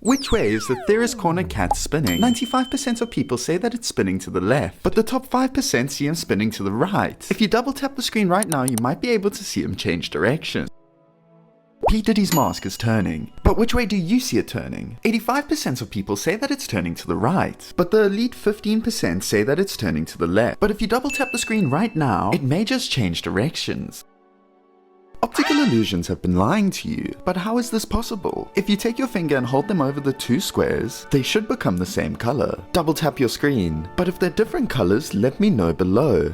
Which way is the theorist corner cat spinning? 95% of people say that it's spinning to the left, but the top 5% see him spinning to the right. If you double tap the screen right now, you might be able to see him change direction. P. Diddy's mask is turning, but which way do you see it turning? 85% of people say that it's turning to the right, but the elite 15% say that it's turning to the left. But if you double tap the screen right now, it may just change directions. Optical illusions have been lying to you, but how is this possible? If you take your finger and hold them over the two squares, they should become the same color. Double tap your screen, but if they're different colors, let me know below.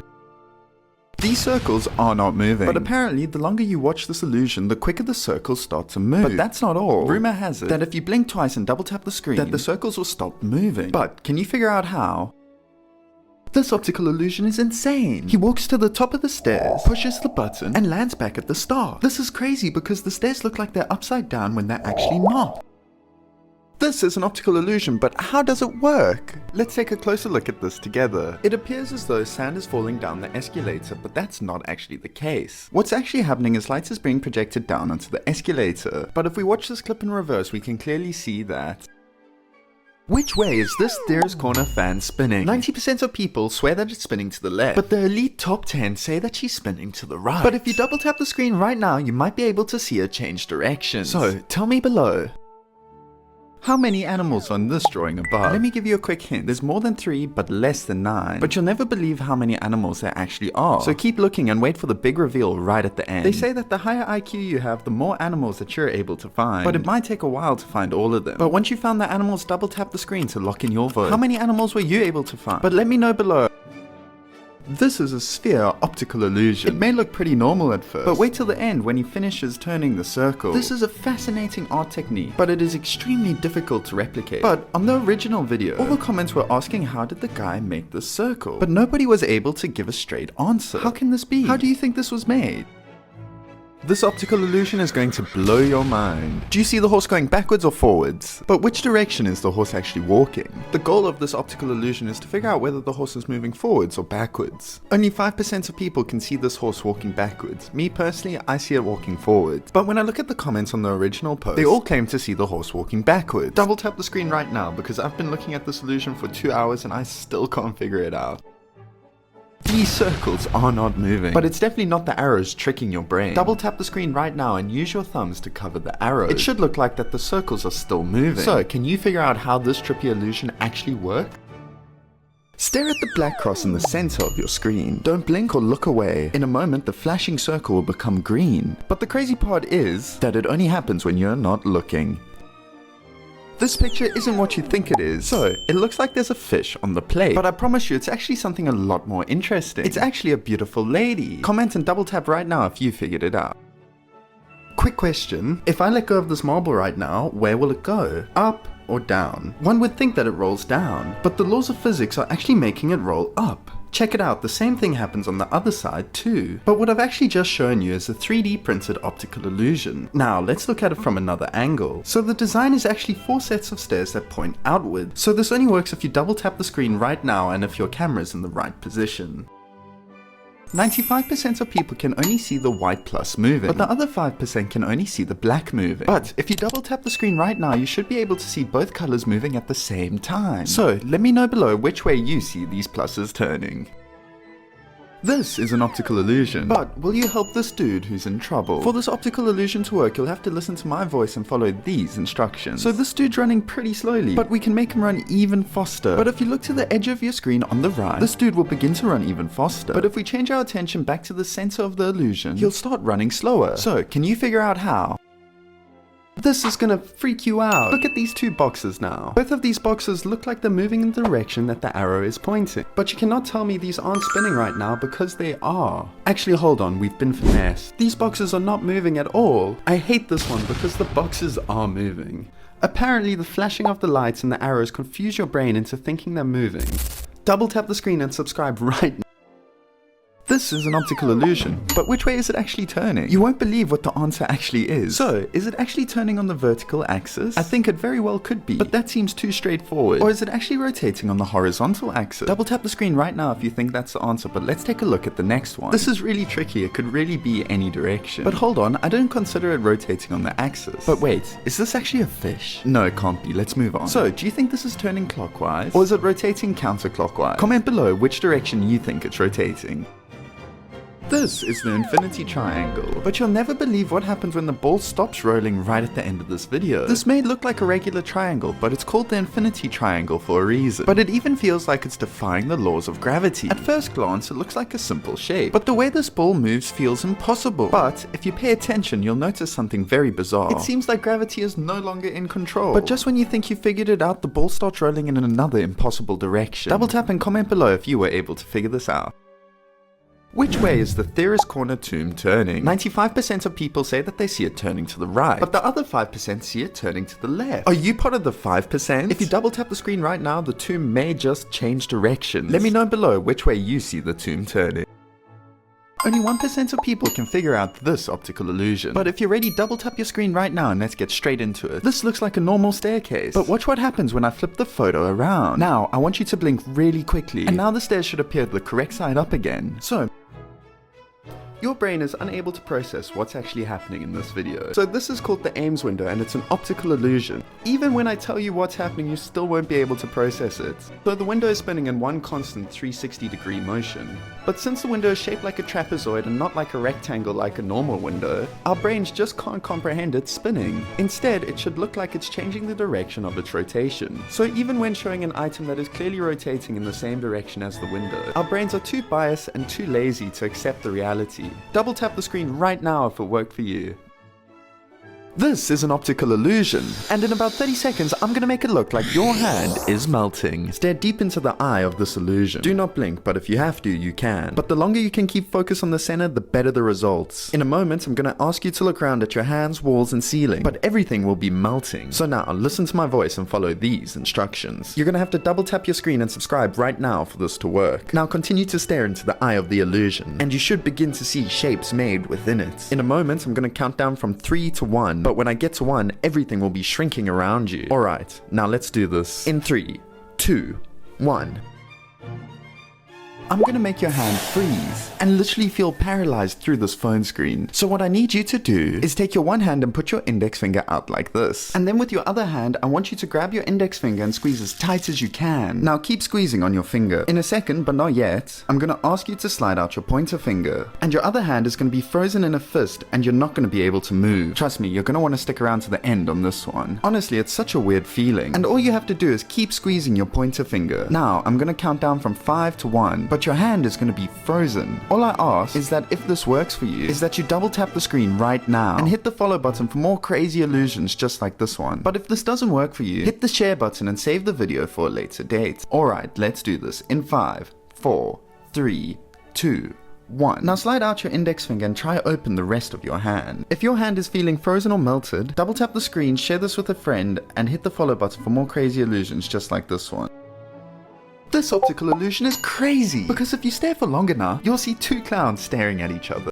These circles are not moving, but apparently the longer you watch this illusion, the quicker the circles start to move. But that's not all. Rumor has it that if you blink twice and double tap the screen, that the circles will stop moving. But can you figure out how? This optical illusion is insane. He walks to the top of the stairs, pushes the button, and lands back at the start. This is crazy because the stairs look like they're upside down when they're actually not. This is an optical illusion, but how does it work? Let's take a closer look at this together. It appears as though sand is falling down the escalator, but that's not actually the case. What's actually happening is light is being projected down onto the escalator, but if we watch this clip in reverse, we can clearly see that. Which way is this theorist corner fan spinning? 90% of people swear that it's spinning to the left, but the elite top 10 say that she's spinning to the right. But if you double tap the screen right now, you might be able to see her change direction. So tell me below. How many animals on this drawing above? Let me give you a quick hint. There's more than 3, but less than 9. But you'll never believe how many animals there actually are. So keep looking and wait for the big reveal right at the end. They say that the higher IQ you have, the more animals that you're able to find. But it might take a while to find all of them. But once you found the animals, double tap the screen to lock in your vote. How many animals were you able to find? But let me know below. This is a sphere optical illusion. It may look pretty normal at first, but wait till the end when he finishes turning the circle. This is a fascinating art technique, but it is extremely difficult to replicate. But on the original video, all the comments were asking how did the guy make this circle? But nobody was able to give a straight answer. How can this be? How do you think this was made? This optical illusion is going to blow your mind. Do you see the horse going backwards or forwards? But which direction is the horse actually walking? The goal of this optical illusion is to figure out whether the horse is moving forwards or backwards. Only 5% of people can see this horse walking backwards. Me personally, I see it walking forwards. But when I look at the comments on the original post, they all claim to see the horse walking backwards. Double tap the screen right now because I've been looking at this illusion for 2 hours and I still can't figure it out. These circles are not moving, but it's definitely not the arrows tricking your brain. Double tap the screen right now and use your thumbs to cover the arrows. It should look like that the circles are still moving. So, can you figure out how this trippy illusion actually works? Stare at the black cross in the center of your screen. Don't blink or look away. In a moment, the flashing circle will become green. But the crazy part is that it only happens when you're not looking. This picture isn't what you think it is. So, it looks like there's a fish on the plate, but I promise you it's actually something a lot more interesting. It's actually a beautiful lady. Comment and double tap right now if you figured it out. Quick question, if I let go of this marble right now, where will it go? Up or down? One would think that it rolls down, but the laws of physics are actually making it roll up. Check it out, the same thing happens on the other side too. But what I've actually just shown you is a 3D printed optical illusion. Now let's look at it from another angle. So the design is actually 4 sets of stairs that point outward. So this only works if you double tap the screen right now and if your camera is in the right position. 95% of people can only see the white plus moving, but the other 5% can only see the black moving. But if you double tap the screen right now, you should be able to see both colors moving at the same time. So let me know below which way you see these pluses turning. This is an optical illusion, but will you help this dude who's in trouble? For this optical illusion to work, you'll have to listen to my voice and follow these instructions. So this dude's running pretty slowly, but we can make him run even faster. But if you look to the edge of your screen on the right, this dude will begin to run even faster. But if we change our attention back to the center of the illusion, he'll start running slower. So can you figure out how? This is gonna freak you out. Look at these 2 boxes now. Both of these boxes look like they're moving in the direction that the arrow is pointing. But you cannot tell me these aren't spinning right now because they are. Actually, hold on, we've been finessed. These boxes are not moving at all. I hate this one because the boxes are moving. Apparently, the flashing of the lights and the arrows confuse your brain into thinking they're moving. Double tap the screen and subscribe right now. This is an optical illusion, but which way is it actually turning? You won't believe what the answer actually is. So, is it actually turning on the vertical axis? I think it very well could be, but that seems too straightforward. Or is it actually rotating on the horizontal axis? Double tap the screen right now if you think that's the answer, but let's take a look at the next one. This is really tricky, it could really be any direction. But hold on, I don't consider it rotating on the axis. But wait, is this actually a fish? No, it can't be, let's move on. So, do you think this is turning clockwise? Or is it rotating counterclockwise? Comment below which direction you think it's rotating. This is the infinity triangle, but you'll never believe what happens when the ball stops rolling right at the end of this video. This may look like a regular triangle, but it's called the infinity triangle for a reason. But it even feels like it's defying the laws of gravity. At first glance, it looks like a simple shape, but the way this ball moves feels impossible. But if you pay attention, you'll notice something very bizarre. It seems like gravity is no longer in control. But just when you think you figured it out, the ball starts rolling in another impossible direction. Double tap and comment below if you were able to figure this out. Which way is the Theorist Corner tomb turning? 95% of people say that they see it turning to the right, but the other 5% see it turning to the left. Are you part of the 5%? If you double tap the screen right now, the tomb may just change directions. Let me know below which way you see the tomb turning. Only 1% of people can figure out this optical illusion. But if you're ready, double tap your screen right now and let's get straight into it. This looks like a normal staircase, but watch what happens when I flip the photo around. Now, I want you to blink really quickly, and now the stairs should appear the correct side up again. So, your brain is unable to process what's actually happening in this video. So this is called the Ames window and it's an optical illusion. Even when I tell you what's happening, you still won't be able to process it. So the window is spinning in one constant 360-degree motion. But since the window is shaped like a trapezoid and not like a rectangle like a normal window, our brains just can't comprehend it spinning. Instead, it should look like it's changing the direction of its rotation. So even when showing an item that is clearly rotating in the same direction as the window, our brains are too biased and too lazy to accept the reality. Double tap the screen right now if it worked for you. This is an optical illusion, and in about 30 seconds I'm gonna make it look like your hand is melting. Stare deep into the eye of this illusion. Do not blink, but if you have to, you can. But the longer you can keep focus on the center, the better the results. In a moment, I'm gonna ask you to look around at your hands, walls, and ceiling, but everything will be melting. So now, listen to my voice and follow these instructions. You're gonna have to double tap your screen and subscribe right now for this to work. Now continue to stare into the eye of the illusion, and you should begin to see shapes made within it. In a moment, I'm gonna count down from 3 to 1, but when I get to 1, everything will be shrinking around you. Alright, now let's do this. In 3, 2, 1. I'm gonna make your hand freeze and literally feel paralyzed through this phone screen. So what I need you to do is take your one hand and put your index finger out like this. And then with your other hand, I want you to grab your index finger and squeeze as tight as you can. Now keep squeezing on your finger. In a second, but not yet, I'm gonna ask you to slide out your pointer finger. And your other hand is gonna be frozen in a fist and you're not gonna be able to move. Trust me, you're gonna wanna stick around to the end on this one. Honestly, it's such a weird feeling. And all you have to do is keep squeezing your pointer finger. Now, I'm gonna count down from 5 to 1. But your hand is going to be frozen. All I ask is that if this works for you, is that you double tap the screen right now and hit the follow button for more crazy illusions just like this one. But if this doesn't work for you, hit the share button and save the video for a later date. Alright, let's do this in 5, 4, 3, 2, 1. Now slide out your index finger and try open the rest of your hand. If your hand is feeling frozen or melted, double tap the screen, share this with a friend, and hit the follow button for more crazy illusions just like this one. This optical illusion is crazy, because if you stare for long enough, you'll see two clowns staring at each other.